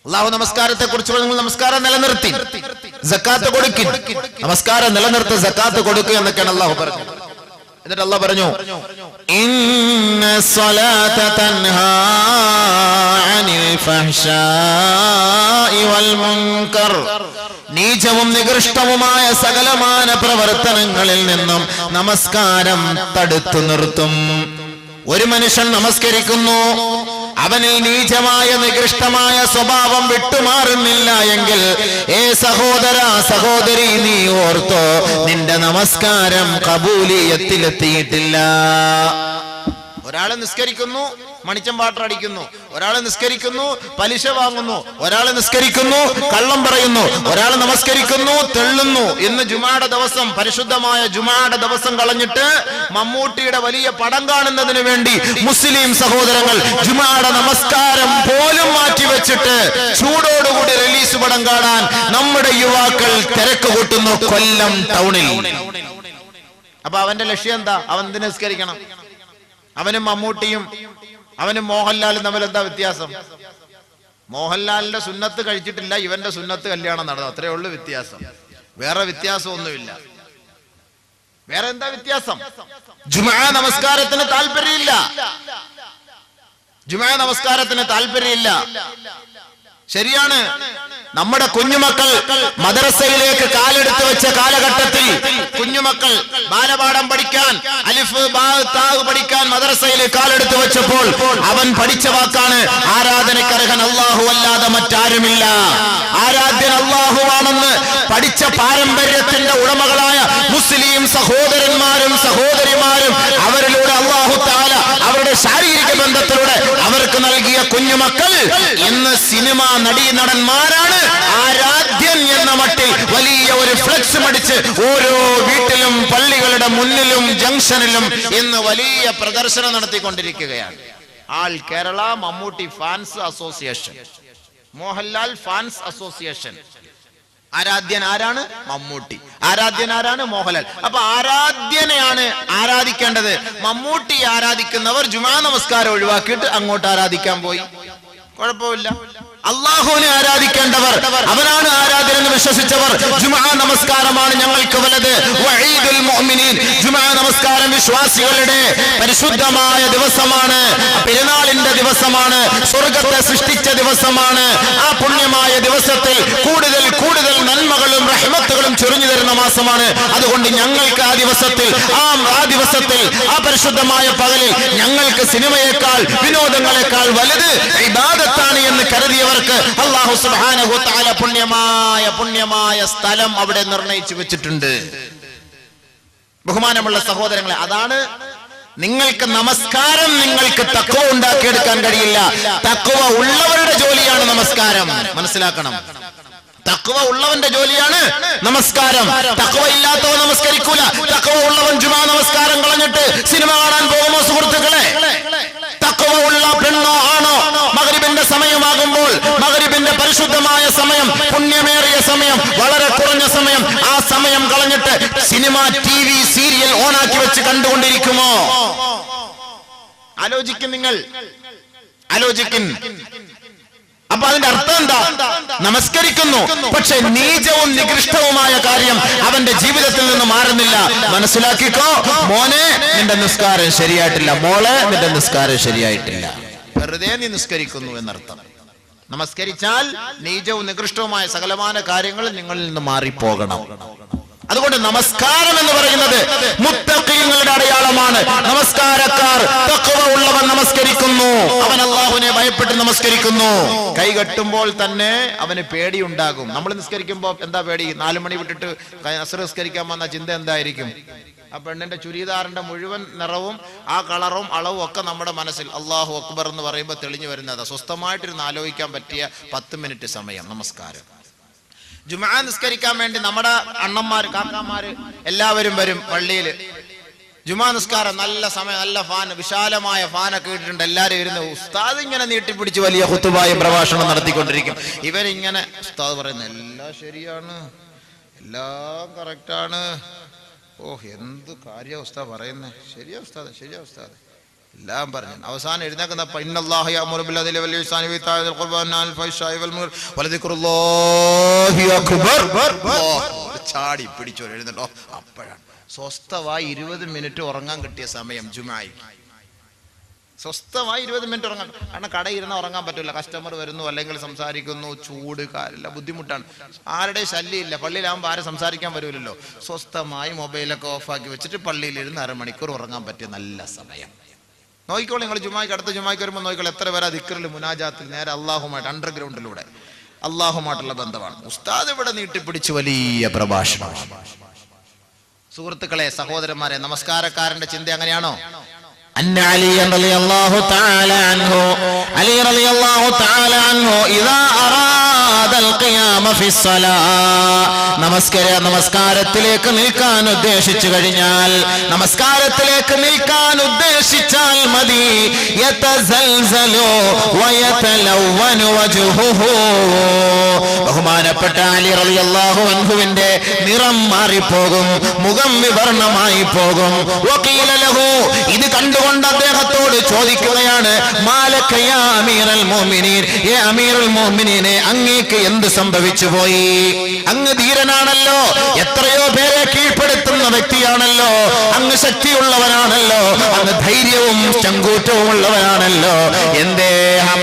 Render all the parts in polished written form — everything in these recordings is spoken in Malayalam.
അള്ളാഹു നമസ്കാരത്തെ കുറിച്ച് നിങ്ങൾ നമസ്കാരം നിലനിർത്തി, സക്കാത്ത് കൊടുക്കും, നമസ്കാരം നിലനിർത്തി സക്കാത്ത് കൊടുക്കുക എന്നൊക്കെയാണ് അള്ളാഹു പറഞ്ഞത്. എന്നിട്ട് അള്ളാഹു പറഞ്ഞു, ഇന്ന സ്വലാത തൻഹാ അനിൽ ഫഹ്ശാഇ വൽ മുൻകർ, നീചവും നികൃഷ്ടവുമായ സകലമാന പ്രവർത്തനങ്ങളിൽ നിന്നും നമസ്കാരം തടുത്തു നിർത്തും. ഒരു മനുഷ്യൻ നമസ്കരിക്കുന്നു, അവനിൽ നീചമായ നികൃഷ്ടമായ സ്വഭാവം വിട്ടുമാറുന്നില്ല എങ്കിൽ, ഏ സഹോദര സഹോദരി, നീ ഓർത്തോ, നിന്റെ നമസ്കാരം കബൂലിയത്തിലെത്തിയിട്ടില്ല. ഒരാളെ നിസ്കരിക്കുന്നു, മണിച്ചം വാട്ടർ അടിക്കുന്നു, ഒരാളെ നിസ്കരിക്കുന്നു, പലിശ വാങ്ങുന്നു, ഒരാളെ നിസ്കരിക്കുന്നു, കള്ളം പറയുന്നു, ഒരാളെ നമസ്കരിക്കുന്നു, തെള്ളുന്നു. ഇന്ന് ജുമായുടെ ദിവസം, പരിശുദ്ധമായ ജുമായുടെ ദിവസം കളഞ്ഞിട്ട് മമ്മൂട്ടിയുടെ വലിയ പടം കാണുന്നതിന് വേണ്ടി മുസ്ലിം സഹോദരങ്ങൾ ജുമായുടെ നമസ്കാരം പോലും മാറ്റിവെച്ചിട്ട് ചൂടോടുകൂടി റിലീസ് പടം കാണാൻ നമ്മുടെ യുവാക്കൾ തിരക്ക് കൂട്ടുന്നു കൊല്ലം ടൗണിൽ. അപ്പൊ അവന്റെ ലക്ഷ്യം എന്താ? അവൻ എന്തിനു നിസ്കരിക്കണം? അവനും മമ്മൂട്ടിയും അവനും മോഹൻലാലും തമ്മിൽ എന്താ വ്യത്യാസം? മോഹൻലാലിന്റെ സുന്നത്ത് കഴിച്ചിട്ടില്ല, ഇവന്റെ സുന്നത്ത് കല്യാണം നടന്നു, അത്രേ ഉള്ളു വ്യത്യാസം. വേറെ വ്യത്യാസമൊന്നുമില്ല. വേറെ എന്താ വ്യത്യാസം? ജുമാ നമസ്കാരത്തിന് താല്പര്യമില്ല, ജുമാ നമസ്കാരത്തിന് താല്പര്യമില്ല. ശരിയാണ്, നമ്മുടെ കുഞ്ഞുമക്കൾ മദ്രസയിലേക്ക് കാലെടുത്ത് വെച്ച കാലഘട്ടത്തിൽ കുഞ്ഞുമക്കൾ ബാലപാഠം പഠിക്കാൻ, അലിഫ് ബാ താ പഠിക്കാൻ മദ്രസയിലേക്ക് കാലെടുത്ത് വെച്ചപ്പോൾ അവൻ പഠിച്ച വാക്കാണ്, ആരാധനക്കർഹൻ അല്ലാഹു അല്ലാതെ മറ്റാരുമില്ല, ആരാധ്യൻ അല്ലാഹുവാണെന്ന് പഠിച്ച പാരമ്പര്യത്തിന്റെ ഉടമകളായ മുസ്ലിം സഹോദരന്മാരും സഹോദരിമാരും അവരിലൂടെ അല്ലാഹു തആല അവരുടെ ശാരീരിക ബന്ധത്തിലൂടെ അവർക്ക് നൽകിയ കുഞ്ഞുമക്കൾ ഇന്ന് സിനിമ നടീനടന്മാരാണ്. ആരാധ്യൻ എന്ന മട്ടിൽ വലിയ ഒരു ഫ്ലെക്സ് അടിച്ച് ഓരോ വീട്ടിലും പള്ളികളുടെ മുന്നിലും ജംഗ്ഷനിലും ഇന്ന് വലിയ പ്രദർശനം നടത്തിക്കൊണ്ടിരിക്കുകയാണ്. All Kerala Mammootty fans association, Mohanlal fans association. ആരാധ്യൻ ആരാണ്? മമ്മൂട്ടി. ആരാധ്യൻ ആരാണ്? മോഹൻലാൽ. അപ്പൊ ആരാധ്യനെയാണ് ആരാധിക്കേണ്ടത്. മമ്മൂട്ടി ആരാധിക്കുന്നവർ ജുമാ നമസ്കാരം ഒഴിവാക്കിയിട്ട് അങ്ങോട്ട് ആരാധിക്കാൻ പോയി, കുഴപ്പമില്ല. അള്ളാഹുവിനെ ആരാധിക്കേണ്ടവർ, അവനാണ് ആരാധന എന്ന് വിശ്വസിച്ചവർ, ജുമാ നമസ്കാരമാണ് ഞങ്ങൾക്ക് വലുത്. വഈദുൽ മുഅ്മിനീൻ, ജുമാ നമസ്കാരം വിശ്വാസികളുടെ പരിശുദ്ധമായ ദിവസമാണ്, പെരുന്നാളിന്റെ ദിവസമാണ്, സ്വർഗത്തെ സൃഷ്ടിച്ച ദിവസമാണ്. ആ പുണ്യമായ ദിവസത്തിൽ കൂടുതൽ കൂടുതൽ നന്മകളും റഹ്മത്തുകളും ചൊരിഞ്ഞു തരുന്ന മാസമാണ്. അതുകൊണ്ട് ഞങ്ങൾക്ക് ആ ദിവസത്തിൽ ആ പരിശുദ്ധമായ പകലിൽ ഞങ്ങൾക്ക് സിനിമയേക്കാൾ വിനോദങ്ങളെക്കാൾ വലുത് ഇബാദത്താണ് എന്ന് കരുതിയവർ അല്ലാഹു സുബ്ഹാനഹു വ തആല പുണ്യമായ സ്ഥലം അവിടെ നിർണയിച്ചു വെച്ചിട്ടുണ്ട്. ബഹുമാനമുള്ള സഹോദരങ്ങളെ, അതാണ് നിങ്ങൾക്ക് നമസ്കാരം നിങ്ങൾക്ക് തഖ്വ ഉണ്ടാക്കിയെടുക്കാൻ കഴിയില്ല. തഖ്വ ഉള്ളവരുടെ ജോലിയാണ് നമസ്കാരം, മനസ്സിലാക്കണം. തഖ്വ ഉള്ളവന്റെ ജോലിയാണ് നമസ്കാരം. തഖ്വ ഇല്ലാത്തവൻ നമസ്കരിക്കൂല. തഖ്വ ഉള്ളവൻ ജുമാ നമസ്കാരം കളഞ്ഞിട്ട് സിനിമ കാണാൻ പോകുമോ സുഹൃത്തുക്കളെ? തഖ്വ ഉള്ള പെണ്ണോ ആണോ മഗ്രിബിന്റെ സമയമാകുമ്പോൾ, മഗ്രിബിന്റെ പരിശുദ്ധമായ സമയം, പുണ്യമേറിയ സമയം, വളരെ കുറഞ്ഞ സമയം, ആ സമയം കളഞ്ഞിട്ട് സിനിമ, TV, സീരിയൽ ഓണാക്കി വെച്ച് കണ്ടുകൊണ്ടിരിക്കുമോ? ആലോചിക്കും, നിങ്ങൾ ആലോചിക്കും. അപ്പൊ അതിന്റെ അർത്ഥം എന്താ? നമസ്കരിക്കുന്നു, പക്ഷെ നീചവും നികൃഷ്ടവുമായ കാര്യം അവന്റെ ജീവിതത്തിൽ നിന്ന് മാറുന്നില്ല. മനസ്സിലാക്കിക്കോ മോനെ, നിന്റെ നിസ്കാരം ശരിയായിട്ടില്ല, മോളെ നിന്റെ നിസ്കാരം ശരിയായിട്ടില്ല. വെറുതെ നീ നിസ്കരിക്കുന്നു എന്നർത്ഥം. നമസ്കരിച്ചാൽ നീചവും നികൃഷ്ടവുമായ സകലമാന കാര്യങ്ങൾ നിങ്ങളിൽ നിന്ന് മാറിപ്പോകണം. അതുകൊണ്ട് നമസ്കാരം എന്ന് പറയുന്നത് മുത്തഖീങ്ങളുടെ അടയാളമാണ്. നമസ്കാരക്കാർ, തഖ്വ ഉള്ളവൻ നമസ്കരിക്കുന്നു, അവൻ അല്ലാഹുവിനെ ഭയപ്പെട്ട് നമസ്കരിക്കുന്നു. കൈകെട്ടുമ്പോൾ തന്നെ അവന് പേടിയുണ്ടാകും. നമ്മൾ നിസ്കരിക്കുമ്പോൾ എന്താ പേടി? 4 മണി വിട്ടിട്ട് അസ്ർ നിസ്കരിക്കാൻ വന്ന ചിന്ത എന്തായിരിക്കും? ആ പെണ്ണിന്റെ ചുരിദാറിന്റെ മുഴുവൻ നിറവും ആ കളറും അളവും ഒക്കെ നമ്മുടെ മനസ്സിൽ അല്ലാഹു അക്ബർ എന്ന് പറയുമ്പോൾ തെളിഞ്ഞു വരുന്നത്. സ്വസ്ഥമായിട്ടിരുന്ന് ആലോചിക്കാൻ പറ്റിയ 10 മിനിറ്റ് സമയം നമസ്കാരം. ജുമാ നിസ്കരിക്കാൻ വേണ്ടി നമ്മുടെ അണ്ണന്മാര്, കാക്കാമാര് എല്ലാവരും വരും പള്ളിയിൽ. ജുമാ നിസ്കാരം നല്ല സമയം, നല്ല ഫാൻ, വിശാലമായ ഫാനൊക്കെ ഇട്ടിട്ടുണ്ട്. എല്ലാവരും ഇരുന്ന് ഉസ്താദ് ഇങ്ങനെ നീട്ടിപ്പിടിച്ച് വലിയ ഖുതുബായ പ്രഭാഷണം നടത്തിക്കൊണ്ടിരിക്കും. ഇവരിങ്ങനെ ഉസ്താദ് പറയുന്ന എല്ലാം ശരിയാണ്, എല്ലാം കറക്റ്റാണ്. ഓ എന്ത് കാര്യ ഉസ്താദ് പറയുന്നേ, ശരിയാ ഉസ്താദ്, ശരിയാ ഉസ്താദ്. എല്ലാം പറഞ്ഞു. അവസാനം എഴുന്നേക്കുന്ന ഇന്നല്ലാഹ യഅ്മുറു ബിൽ അദ്ലി വൽ ഇഹ്സാനി വഇതാഇ ദിൽ ഖുർബാ വനഹ്യ അനിൽ ഫഹ്ശാഇ വൽ മുൻകർ വലദിക്റുല്ലാഹി അക്ബർ. ചാടി പിടിച്ചോ എഴുന്നല്ലോ. അപ്പോഴാണ് സ്വസ്ഥമായി 20 മിനിറ്റ് ഉറങ്ങാൻ കിട്ടിയ സമയം. ജുമായിക്ക് സ്വസ്ഥമായി 20 മിനിറ്റ് ഉറങ്ങാൻ. കാരണം കടയിരുന്ന് ഉറങ്ങാൻ പറ്റില്ല. കസ്റ്റമർ വരുന്നു, അല്ലെങ്കിൽ സംസാരിക്കുന്നു, ചൂട് കാലില്ല, ബുദ്ധിമുട്ടാണ്. ആരുടെ ശല്യമില്ല. പള്ളിയിലാകുമ്പോൾ ആരും സംസാരിക്കാൻ വരില്ലല്ലോ. സ്വസ്ഥമായി മൊബൈലൊക്കെ ഓഫാക്കി വെച്ചിട്ട് പള്ളിയിലിരുന്ന് അരമണിക്കൂർ ഉറങ്ങാൻ പറ്റിയ നല്ല സമയം. നോക്കിക്കോളൂ നിങ്ങൾ. ജുമായ്ക്ക് അടുത്ത ജുമായ്ക്ക് വരുമ്പോൾ നോക്കിക്കോളൂ എത്ര പേരാ ദിക്റിൽ മുനാജാത്തിൽ നേരെ അള്ളാഹുമായിട്ട് അണ്ടർഗ്രൗണ്ടിലൂടെ അള്ളാഹുമായിട്ടുള്ള ബന്ധമാണ്. ഉസ്താദ് ഇവിടെ നീട്ടിപ്പിടിച്ച് വലിയ പ്രഭാഷണം. സുഹൃത്തുക്കളെ, സഹോദരന്മാരെ, നമസ്കാരക്കാരന്റെ ചിന്ത അങ്ങനെയാണോ? أن علي رضي الله تعالى عنه علي رضي الله تعالى عنه إذا أراد القيام في الصلاة നമസ്കാരത്തിലേക്ക് നിൽക്കാൻ ഉദ്ദേശിച്ചു കഴിഞ്ഞാൽ, നമസ്കാരത്തിലേക്ക് നിൽക്കാൻ ഉദ്ദേശിച്ചാൽ മതി. യതസൽസലു വയതലവ്വനു വജ്ഹുഹു. ബഹുമാനപ്പെട്ട അലി റളിയല്ലാഹു അൻഹുവിന്റെ നിറം മാറിപ്പോകും, മുഖം വിവർണമായി പോകും. വഖീല ലഹു, ഇത് കണ്ടുകൊണ്ട് അദ്ദേഹത്തോട് ചോദിക്കുകയാണ്, മാലക യാ അമീറൽ മുഅ്മിനീൻ, യാ അമീറുൽ മുഅ്മിനീനെ, അങ്ങേക്ക് എന്ത് സംഭവിച്ചു പോയി? അങ്ങ് ധീരനാണല്ലോ, എത്രയോ പേരെ കീഴ്പ്പെടുത്തുന്ന വ്യക്തിയാണല്ലോ, അങ്ങ് ശക്തിയുള്ളവനാണല്ലോ, അങ്ങ് ധൈര്യവും ചങ്കൂറ്റവും ഉള്ളവനാണല്ലോ. എന്തേ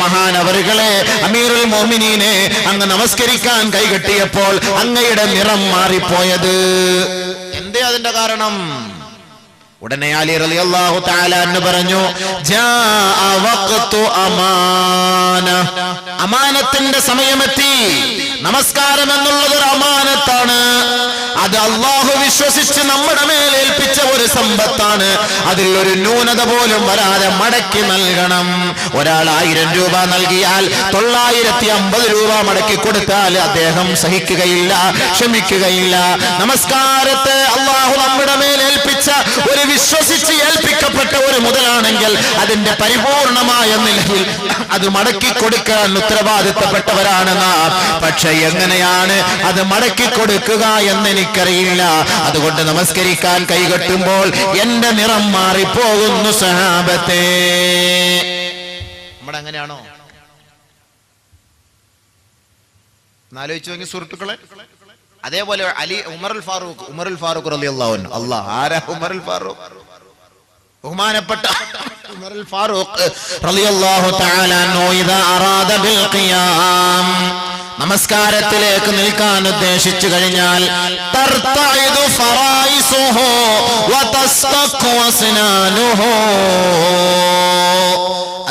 മഹാനവറുകളെ, അമീറുൽ മുഅ്മിനീനെ, അങ്ങ് നമസ്കരിക്കാൻ കൈകെട്ടിയപ്പോൾ അങ്ങയുടെ നിറം മാറിപ്പോയത് എന്തേ? അതിന്റെ കാരണം? ഉടനെ അലി റളിയല്ലാഹു തആല അൻഹു പറഞ്ഞു, ജാഅ വഖ്തു അമാന. അമാനത്തിന്റെ സമയമെത്തി. നമസ്കാരം എന്നുള്ളത് ഒരു അമാനത്താണ്. അത് അല്ലാഹു വിശ്വസിച്ച് നമ്മുടെ മേൽ ഏൽപ്പിച്ച ഒരു സമ്പത്താണ്. അതിൽ ഒരു ന്യൂനത പോലും വരാതെ മടക്കി നൽകണം. ഒരാൾ 1000 രൂപ നൽകിയാൽ 950 രൂപ മടക്കി കൊടുത്താൽ അദ്ദേഹം സഹിക്കുകയില്ല, ക്ഷമിക്കുകയില്ല. നമസ്കാരത്തെ അല്ലാഹു നമ്മുടെ മേൽ ഏൽപ്പിച്ച ഒരു വിശ്വസിച്ച് ഏൽപ്പിക്കപ്പെട്ട ഒരു മുതലാണെങ്കിൽ അതിന്റെ പരിപൂർണമായ നിലയിൽ അത് മടക്കി കൊടുക്കാൻ ഉത്തരവാദിത്തപ്പെട്ടവരാണ് നാം. പക്ഷെ എങ്ങനെയാണ് അത് മടക്കി കൊടുക്കുക എന്ന് എനിക്കറിയില്ല. അതുകൊണ്ട് നമസ്കരിക്കാൻ കൈകെട്ടുമ്പോൾ എന്റെ നിറം മാറിപ്പോകുന്നു സഹാബത്തെ. നമ്മുടെ അങ്ങനെയാണോ? ആലോചിച്ചു നോക്കി സുഹൃത്തുക്കളെ. അതേപോലെ ഉമറുൽ ഫാറൂഖ് റളിയല്ലാഹു അൻഹു. അല്ലാഹ്, ആരാ ഉമറുൽ ഫാറൂഖ്? ബഹുമാനപ്പെട്ട ഉമറുൽ ഫാറൂഖ് റളിയല്ലാഹു തആല അൻഹു ഇദാ അറാദ ബിൽ ഖിയാം, നമസ്കാരത്തിലേക്ക് നിൽക്കാൻ ഉദ്ദേശിച്ചു കഴിഞ്ഞാൽ, തർതഇദു ഫറായിസുഹു വതസ്തഖു അസ്നാനുഹു,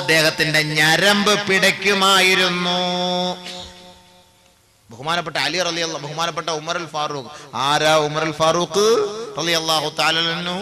അദ്ദേഹത്തിന്റെ ഞരമ്പ് പിടയ്ക്കുമായിരുന്നു. ബഹുമാനപ്പെട്ട അലി റളിയല്ലാഹു, ബഹുമാനപ്പെട്ട ഉമറുൽ ഫാറൂഖ്. ആരാ ഉമറുൽ ഫാറൂഖ് റളിയല്ലാഹു തആല അൻഹു?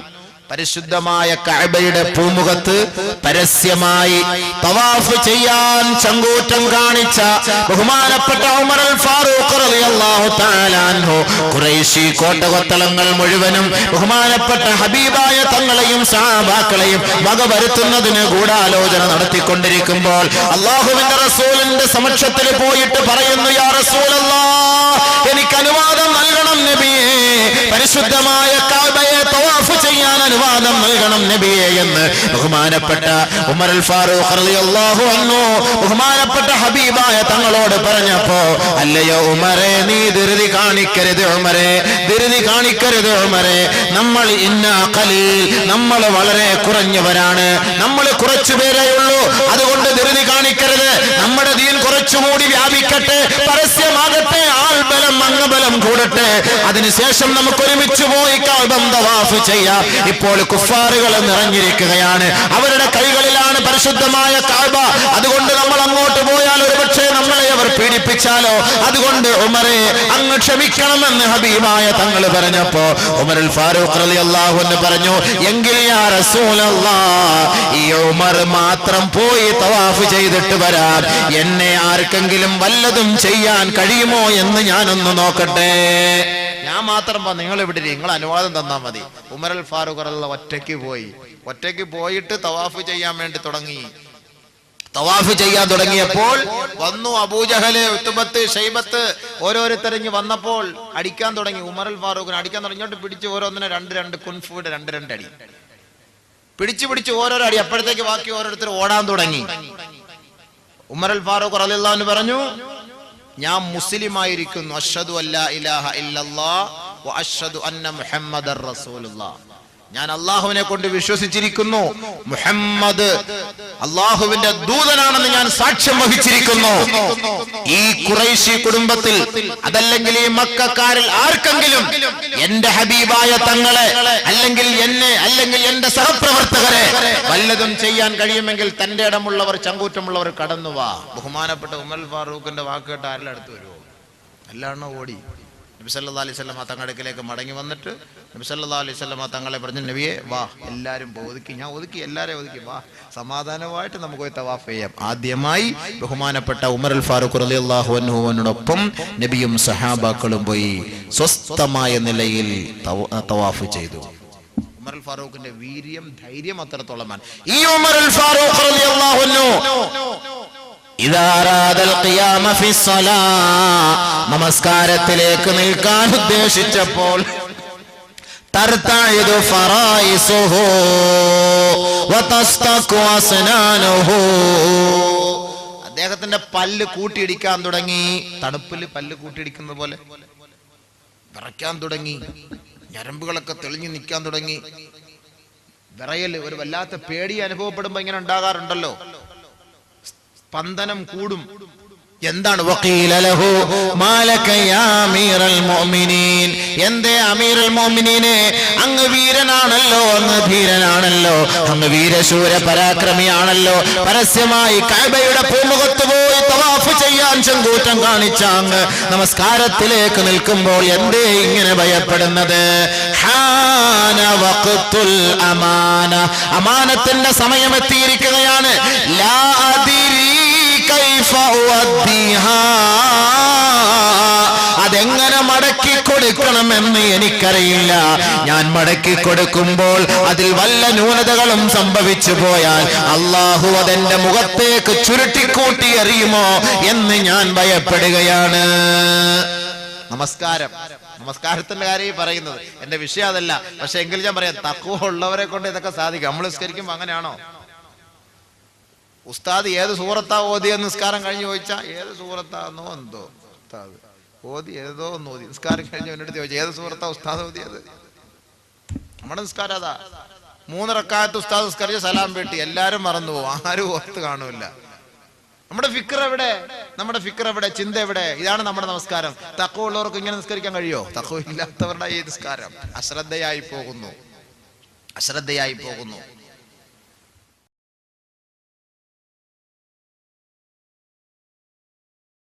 പരിശുദ്ധമായ കഅബയുടെ പൂമുഖത്ത് പരസ്യമായി തവാഫ് ചെയ്യാൻ ചങ്കൂറ്റം കാണിച്ച ബഹുമാനപ്പെട്ട ഉമറുൽ ഫാറൂഖ് റളിയല്ലാഹു തആല അൻഹു ഖുറൈശി കോട്ടകൊത്തളങ്ങൾ മുഴുവനും ബഹുമാനപ്പെട്ട ഹബീബായ തങ്ങളെയും സഹാബാക്കളെയും വകവരുത്തുന്നതിന് ഗൂഢാലോചന നടത്തിക്കൊണ്ടിരിക്കുമ്പോൾ അല്ലാഹുവിന്റെ റസൂലിന്റെ സമക്ഷത്തിൽ പോയിട്ട് പറയുന്നു, യാ റസൂലല്ലാഹ്, എനിക്ക് അനുവാദം നൽകണം നബിയേ, പരിശുദ്ധമായ കഅബയെ തവാഫ് ചെയ്യാൻ അനുവാദം നൽകണം നബിയെ എന്ന് ബഹുമാനപ്പെട്ട ഉമറുൽ ഫാറൂഖ് റളിയല്ലാഹു അൻഹു ബഹുമാനപ്പെട്ട ഹബീബായ തങ്ങളോട് പറഞ്ഞപ്പോ, അല്ലയോ ഉമറേ, നീ ധൃതി കാണിക്കരുത് ഉമറേ, ധൃതി കാണിക്കരുത് ഉമറേ, നമ്മൾ ഇന്നാ ഖലീൽ, നമ്മൾ വളരെ കുറഞ്ഞവരാണ്, നമ്മൾ കുറച്ചുപേരേ ഉള്ളൂ, അതുകൊണ്ട് ധൃതി കാണിക്കരുത്. നമ്മുടെ ദീൻ കുറച്ചുകൂടി വ്യാപിക്കട്ടെ, പരസ്യമാകട്ടെ, ആൾബലം അംഗബലം കൂടട്ടെ, അതിനുശേഷം നമുക്ക് ഒരുമിച്ച് പോയി കഅബ തവാഫ് ചെയ്യാം. ഇപ്പോൾ കുഫാറുകൾ നിറഞ്ഞിരിക്കുകയാണ്, അവരുടെ കൈകളിലാണ് പരിശുദ്ധമായ കഅബ. അതുകൊണ്ട് നമ്മൾ അങ്ങോട്ട് പോയാൽ ഒരുപക്ഷെ നമ്മളെ അവർ പീഡിപ്പിച്ചാലോ, അതുകൊണ്ട് ഉമറേ, അങ്ങ് ക്ഷമിക്കണമെന്ന് ഹബീബായ തങ്ങൾ പറഞ്ഞപ്പോ ഉമറുൽ ഫാറൂഖ് റളിയല്ലാഹു അൻഹു പറഞ്ഞു, എങ്കിൽ യാ റസൂലല്ലാഹ്, ഈ ഉമർ മാത്രം പോയി തവാഫ് ചെയ്തിട്ട് വരാൻ എന്നെ ആർക്കെങ്കിലും വല്ലതും ചെയ്യാൻ കഴിയുമോ എന്ന് ഞാനൊന്ന് നോക്കട്ടെ. ഞാൻ മാത്രം നിങ്ങൾ ഇവിടെ നിങ്ങൾ അനുവാദം തന്നാൽ മതി. ഉമറുൽ ഫാറൂഖ് റളിയല്ലാഹു ഒറ്റയ്ക്ക് പോയിട്ട് തവാഫ് ചെയ്യാൻ വേണ്ടി തുടങ്ങി. തവാഫ് ചെയ്യാൻ തുടങ്ങിയപ്പോൾ വന്നു അബൂജഹല്, ഉത്ബത്ത്, ഷൈബത്ത്, ഓരോരുത്തരിഞ്ഞ് വന്നപ്പോൾ അടിക്കാൻ തുടങ്ങി. ഉമറുൽ ഫാറൂഖിനെ അടിക്കാൻ തുടങ്ങിയോട്ട് പിടിച്ച് ഓരോന്നിനെ 2 കുൻഫുയുടെ 2 അടി. പിടിച്ചു ഓരോരോ അടി. അപ്പോഴത്തേക്ക് ബാക്കി ഓരോരുത്തർ ഓടാൻ തുടങ്ങി. ഉമർ അൽ ഫാറൂഖ് റളിയല്ലാഹു അൻഹു പറഞ്ഞു, ഞാൻ മുസ്ലിമായിരിക്കുന്നു, അഷ്ഹദു അല്ലാ ഇലാഹ ഇല്ലല്ലാഹ് വ അഷ്ഹദു അന്ന മുഹമ്മദർ റസൂലുള്ളാഹ്. ഞാൻ അള്ളാഹുവിനെ കൊണ്ട് വിശ്വസിച്ചിരിക്കുന്നു, മുഹമ്മദ് അള്ളാഹുവിന്റെ ദൂതനാണെന്ന് ഞാൻ സാക്ഷ്യം വഹിച്ചിരിക്കുന്നു. ഈ ഖുറൈശി കുടുംബത്തിൽ അതല്ലെങ്കിൽ ഈ മക്കക്കാരിൽ ആർക്കെങ്കിലും എന്റെ ഹബീബായ തങ്ങളെ അല്ലെങ്കിൽ എന്നെ അല്ലെങ്കിൽ എന്റെ സഹപ്രവർത്തകരെ വല്ലതും ചെയ്യാൻ കഴിയുമെങ്കിൽ തന്റെ ഇടമുള്ളവർ, ചങ്കൂറ്റമുള്ളവർ കടന്നു വാ. ബഹുമാനപ്പെട്ട ഉമർ ഫാറൂഖിന്റെ വാക്കുകേട്ട് ആരുടെ അടുത്ത് വരുമോ? എല്ലാണോ ഓടി നബി സല്ലല്ലാഹു അലൈഹി വസല്ലം തങ്ങളുടെ അടുക്കലേക്ക് മടങ്ങി വന്നിട്ട് നബി സല്ലല്ലാഹു അലൈഹി വസല്ലം തങ്ങളെ പറഞ്ഞു, നബിയെ വാ, എല്ലാവരും ഒതുക്കി, ഞാൻ ഒതുക്കി, എല്ലാവരെയും ഒതുക്കി, വാ, സമാധാനമായിട്ട് നമുക്ക് പോയി തവാഫ് ചെയ്യാം. ആദ്യമായി ബഹുമാനപ്പെട്ട ഉമർ അൽ ഫാറൂഖ് റളിയല്ലാഹു അൻഹുവിനോടൊപ്പം നബിയും സഹാബാക്കളും പോയി സ്വസ്ഥമായ നിലയിൽ തവാഫ് ചെയ്തു. ഉമർ അൽ ഫാറൂഖിന്റെ വീര്യം, ധൈര്യം അത്രത്തോളമാണ്. ഈ ഉമർ അൽ ഫാറൂഖ് റളിയല്ലാഹു അൻഹു നമസ്കാരത്തിലേക്ക് നിൽക്കാൻ ഉദ്ദേശിച്ചപ്പോൾ അദ്ദേഹത്തിന്റെ പല്ല് കൂട്ടിയിടിക്കാൻ തുടങ്ങി. തണുപ്പിൽ പല്ല് കൂട്ടിയിടിക്കുന്നത് പോലെ വിറയ്ക്കാൻ തുടങ്ങി. ഞരമ്പുകളൊക്കെ തെളിഞ്ഞു നിൽക്കാൻ തുടങ്ങി. വിറയൽ, ഒരു വല്ലാത്ത പേടി അനുഭവപ്പെടുമ്പോ ഇങ്ങനെ ഉണ്ടാകാറുണ്ടല്ലോ, സ്പന്ദനം കൂടും. എന്താണ്? എന്തേ അമീറുൽ മുഅ്മിനീനെ, അങ്ങ് വീരനാണല്ലോ, അങ്ങ് ധീരനാണല്ലോ, അങ്ങ് വീരശൂര പരാക്രമിയാണല്ലോ, പരസ്യമായി കഅബയുടെ പൂമുഖത്ത് പോയി തവാഫ് ചെയ്യാൻ ചെങ്കൂറ്റം കാണിച്ച അങ്ങ് നമസ്കാരത്തിലേക്ക് നിൽക്കുമ്പോൾ എന്തേ ഇങ്ങനെ ഭയപ്പെടുന്നത്? അമാനത്തിന്റെ സമയം എത്തിയിരിക്കുകയാണ്. ലാ അദ്രി കൈഫ ഉദ്ദിഹാ, അതെങ്ങനെ മടക്കി കൊടുക്കണമെന്ന് എനിക്കറിയില്ല. ഞാൻ മടക്കി കൊടുക്കുമ്പോൾ അതിൽ വല്ല ന്യൂനതകളും സംഭവിച്ചു പോയാൽ അള്ളാഹു അതെന്റെ മുഖത്തേക്ക് ചുരുട്ടിക്കൂട്ടി എറിയുമോ എന്ന് ഞാൻ ഭയപ്പെടുകയാണ്. നമസ്കാരത്തിന്റെ കാര്യം പറയുന്നത്, എന്റെ വിഷയം അതല്ല. പക്ഷെ എങ്കിലും ഞാൻ പറയാം, തഖ്വ ഉള്ളവരെ കൊണ്ട് ഇതൊക്കെ സാധിക്കും. നമ്മൾ നിസ്കരിക്കുമ്പോ അങ്ങനെയാണോ? ഉസ്താദ് ഏത് സൂറത്താ ഓതിയെന്ന് നിസ്കാരം കഴിഞ്ഞ് ചോദിച്ചാൽ ഏത് സൂറത്താന്നോ എന്തോ ഉസ്താദ് ഓതി, ഏതോ ഒന്ന് ഓതി. നിസ്കാരം കഴിഞ്ഞ് എന്നോട് ചോദിച്ചാൽ ഏത് സൂറത്താ ഉസ്താദ് ഓതിയത്? നമ്മുടെ നിസ്കാരം അതാ. 3 റക്അത്ത് ഉസ്താദ് നിസ്കരിച്ച് സലാം വീട്ടി, എല്ലാരും മറന്നു പോകും, ആരും ഓർത്ത് കാണൂല. നമ്മുടെ ഫിക്ർ എവിടെ? നമ്മുടെ ഫിക്ർ എവിടെ? ചിന്ത എവിടെ? ഇതാണ് നമ്മുടെ നമസ്കാരം. തഖ്വ ഉള്ളവർക്ക് ഇങ്ങനെ നിസ്കരിക്കാൻ കഴിയോ? തഖ്വ ഇല്ലാത്തവരുടെ ഈ നിസ്കാരം അശ്രദ്ധയായി പോകുന്നു.